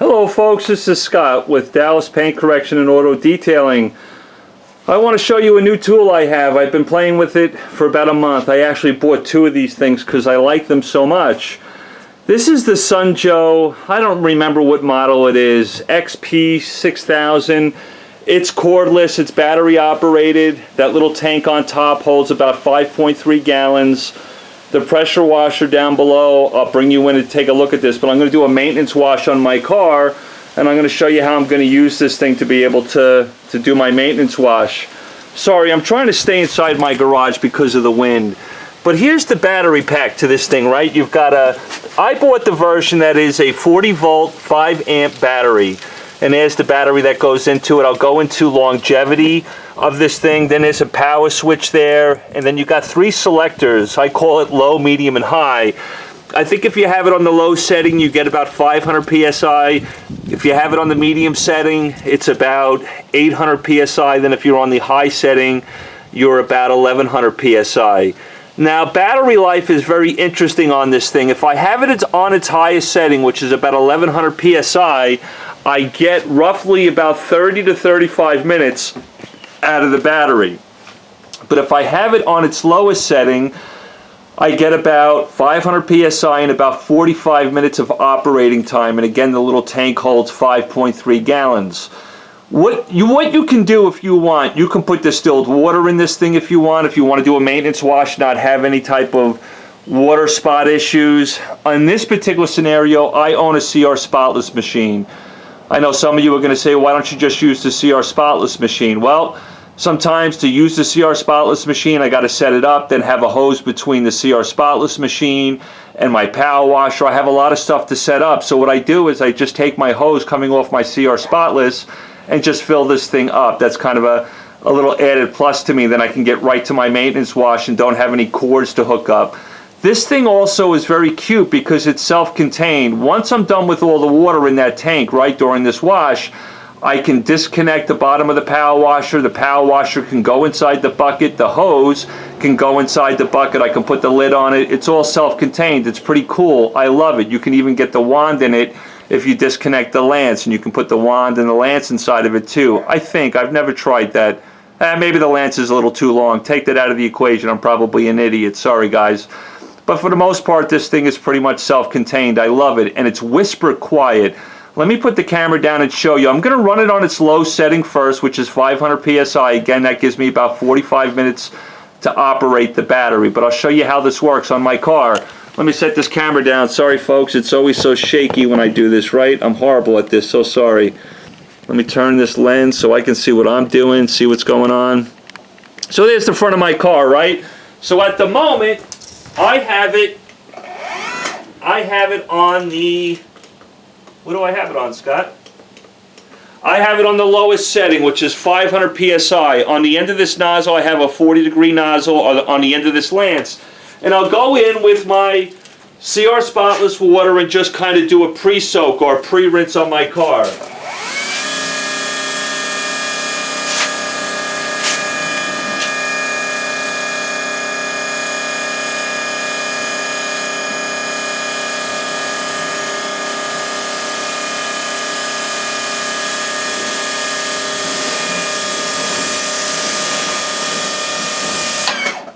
Hello folks, this is Scott with Dallas Paint Correction and Auto Detailing. I want to show you a new tool I have. I've been playing with it for about a month. I actually bought two of these things because I like them so much. This is the Sunjoe, I don't remember what model it is, XP6000. It's cordless, it's battery operated. That little tank on top holds about 5.3 gallons. The pressure washer down below, I'll bring you in to take a look at this, but I'm going to do a maintenance wash on my car, and I'm going to show you how I'm going to use this thing to be able to do my maintenance wash. Sorry, I'm trying to stay inside my garage because of the wind. But here's the battery pack to this thing, right? You've got I bought the version that is a 40 volt, 5 amp battery. And there's the battery that goes into it. I'll go into longevity of this thing. Then there's a power switch there. And then you got three selectors. I call it low, medium, and high. I think if you have it on the low setting, you get about 500 PSI. If you have it on the medium setting, it's about 800 PSI. Then if you're on the high setting, you're about 1100 PSI. Now, battery life is very interesting on this thing. If I have it on its highest setting, which is about 1100 PSI, I get roughly about 30 to 35 minutes out of the battery. But if I have it on its lowest setting, I get about 500 PSI and about 45 minutes of operating time. And again, the little tank holds 5.3 gallons. What you can do if you want, you can put distilled water in this thing if you want to do a maintenance wash, not have any type of water spot issues. In this particular scenario, I own a CR spotless machine. I know some of you are going to say, why don't you just use the CR spotless machine? Well, sometimes to use the CR spotless machine, I got to set it up, then have a hose between the CR spotless machine and my power washer. I have a lot of stuff to set up. So what I do is I just take my hose coming off my CR spotless and just fill this thing up. That's kind of a little added plus to me. Then I can get right to my maintenance wash and don't have any cords to hook up. This thing also is very cute because it's self-contained. Once I'm done with all the water in that tank, right, during this wash, I can disconnect the bottom of the power washer. The power washer can go inside the bucket. The hose can go inside the bucket. I can put the lid on it. It's all self-contained. It's pretty cool. I love it. You can even get the wand in it if you disconnect the lance, and you can put the wand and the lance inside of it too. I think. I've never tried that. Maybe the lance is a little too long. Take that out of the equation. I'm probably an idiot. Sorry, guys. But for the most part, this thing is pretty much self-contained. I love it, and it's whisper quiet. Let me put the camera down and show you. I'm going to run it on its low setting first, which is 500 PSI. Again, that gives me about 45 minutes to operate the battery. But I'll show you how this works on my car. Let me set this camera down. Sorry, folks. It's always so shaky when I do this, right? I'm horrible at this. So sorry. Let me turn this lens so I can see what I'm doing, see what's going on. So there's the front of my car, right? So at the moment, I have it on the, what do I have it on, Scott? I have it on the lowest setting, which is 500 PSI. On the end of this nozzle, I have a 40-degree nozzle on the end of this lance. And I'll go in with my CR spotless water and just kind of do a pre-soak or pre-rinse on my car.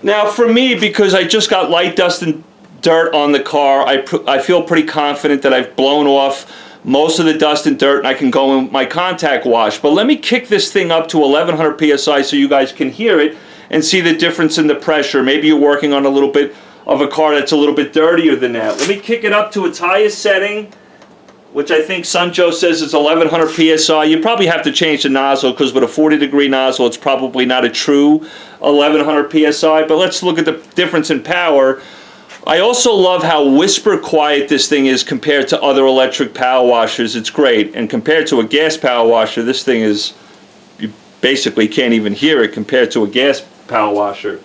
Now for me, because I just got light dust and dirt on the car, I feel pretty confident that I've blown off most of the dust and dirt and I can go in my contact wash. But let me kick this thing up to 1100 PSI so you guys can hear it and see the difference in the pressure. Maybe you're working on a little bit of a car that's a little bit dirtier than that. Let me kick it up to its highest setting, which I think Sunjoe says is 1100 PSI. You probably have to change the nozzle because with a 40-degree nozzle, it's probably not a true 1100 PSI. But let's look at the difference in power. I also love how whisper quiet this thing is compared to other electric power washers. It's great. And compared to a gas power washer, this thing is, you basically can't even hear it compared to a gas power washer.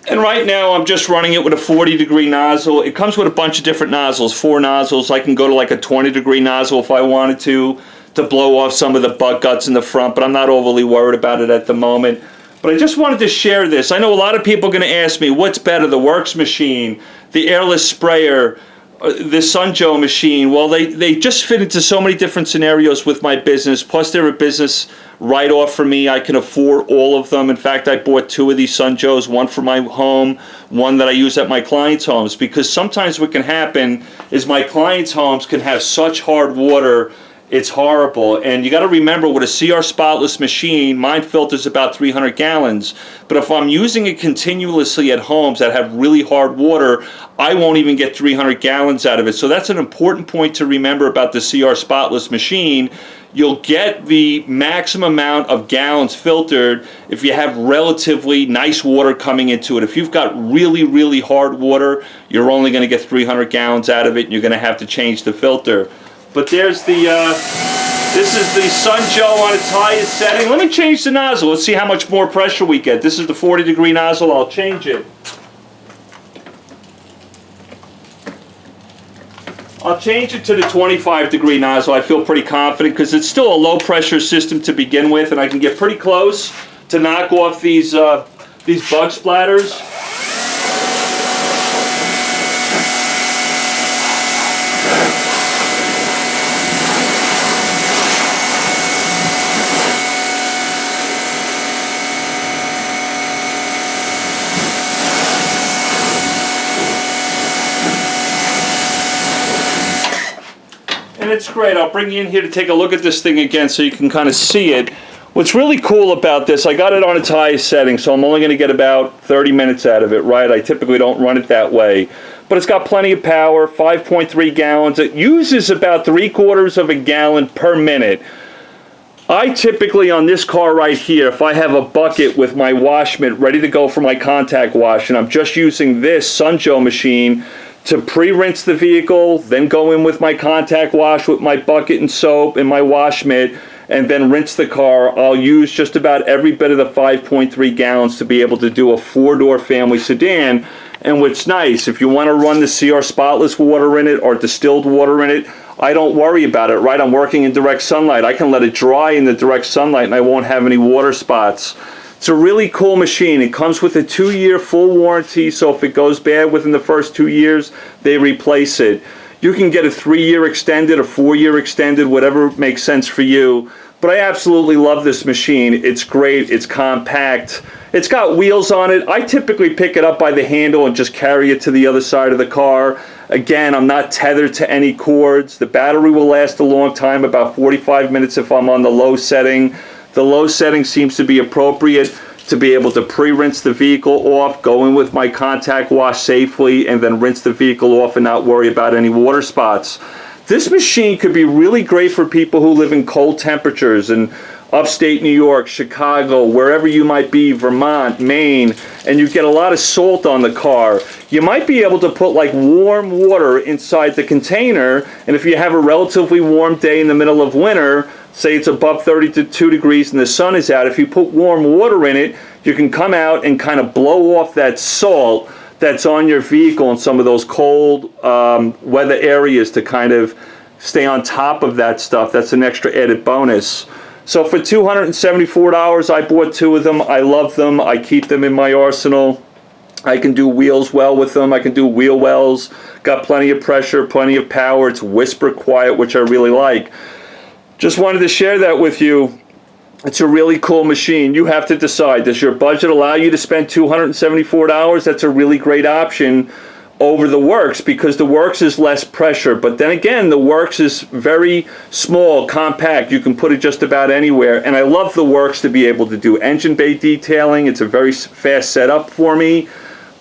And right right now I'm just running it with a 40-degree nozzle. It comes with a bunch of different nozzles, 4 nozzles. I can go to like a 20-degree nozzle if I wanted to blow off some of the bug guts in the front, but I'm not overly worried about it at the moment. But I just wanted to share this. I know a lot of people are going to ask me, what's better, the Works machine, the airless sprayer, the Sunjoe machine? Well, they just fit into so many different scenarios with my business, plus they're a business write-off for me. I can afford all of them. In fact, I bought 2 of these Sunjoes, one for my home, one that I use at my clients' homes, because sometimes what can happen is my clients' homes can have such hard water, it's horrible. And you got to remember, with a CR spotless machine, mine filters about 300 gallons. But if I'm using it continuously at homes that have really hard water, I won't even get 300 gallons out of it. So that's an important point to remember about the CR spotless machine. You'll get the maximum amount of gallons filtered if you have relatively nice water coming into it. If you've got really, really hard water, you're only going to get 300 gallons out of it, and you're going to have to change the filter. But there's the, this is the Sunjoe on its highest setting. Let me change the nozzle. Let's see how much more pressure we get. This is the 40-degree nozzle. I'll change it. I'll change it to the 25-degree nozzle. I feel pretty confident because it's still a low-pressure system to begin with, and I can get pretty close to knock off these bug splatters. And it's great. I'll bring you in here to take a look at this thing again so you can kind of see it. What's really cool about this, I got it on its highest setting, so I'm only going to get about 30 minutes out of it, right? I typically don't run it that way. But it's got plenty of power, 5.3 gallons. It uses about 3/4 of a gallon per minute. I typically, on this car right here, if I have a bucket with my wash mitt ready to go for my contact wash, and I'm just using this Sunjoe machine to pre-rinse the vehicle, then go in with my contact wash with my bucket and soap and my wash mitt, and then rinse the car, I'll use just about every bit of the 5.3 gallons to be able to do a 4-door family sedan. And what's nice, if you want to run the CR spotless water in it or distilled water in it, I don't worry about it, right? I'm working in direct sunlight. I can let it dry in the direct sunlight and I won't have any water spots. It's a really cool machine. It comes with a 2-year full warranty, so if it goes bad within the first 2 years, they replace it. You can get a 3-year extended, a 4-year extended, whatever makes sense for you. But I absolutely love this machine. It's great. It's compact. It's got wheels on it. I typically pick it up by the handle and just carry it to the other side of the car. Again, I'm not tethered to any cords. The battery will last a long time, about 45 minutes if I'm on the low setting. The low setting seems to be appropriate to be able to pre-rinse the vehicle off, go in with my contact wash safely, and then rinse the vehicle off and not worry about any water spots. This machine could be really great for people who live in cold temperatures in upstate New York, Chicago, wherever you might be, Vermont, Maine, and you get a lot of salt on the car. You might be able to put like warm water inside the container, and if you have a relatively warm day in the middle of winter, say it's above 32 degrees and the sun is out, if you put warm water in it, you can come out and kind of blow off that salt that's on your vehicle in some of those cold weather areas to kind of stay on top of that stuff. That's an extra added bonus. So for $274, I bought 2 of them. I love them. I keep them in my arsenal. I can do wheels well with them. I can do wheel wells. Got plenty of pressure, plenty of power. It's whisper quiet, which I really like. Just wanted to share that with you. It's a really cool machine. You have to decide, does your budget allow you to spend $274? That's a really great option over the Works, because the Works is less pressure. But then again, the Works is very small, compact. You can put it just about anywhere. And I love the Works to be able to do engine bay detailing. It's a very fast setup for me.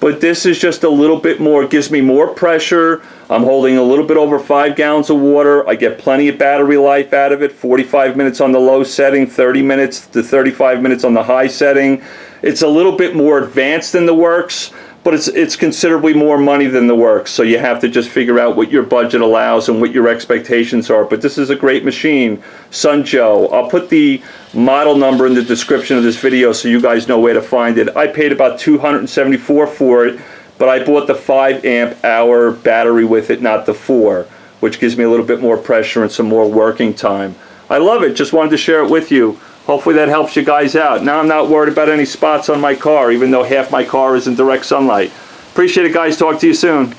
But this is just a little bit more, gives me more pressure. I'm holding a little bit over 5 gallons of water. I get plenty of battery life out of it. 45 minutes on the low setting, 30 minutes to 35 minutes on the high setting. It's a little bit more advanced than the Works, but it's considerably more money than the works, so you have to just figure out what your budget allows and what your expectations are. But this is a great machine, Sun Joe. I'll put the model number in the description of this video so you guys know where to find it. I paid about $274 for it, but I bought the 5 amp hour battery with it, not the 4, which gives me a little bit more pressure and some more working time. I love it, just wanted to share it with you. Hopefully that helps you guys out. Now I'm not worried about any spots on my car, even though half my car is in direct sunlight. Appreciate it, guys. Talk to you soon.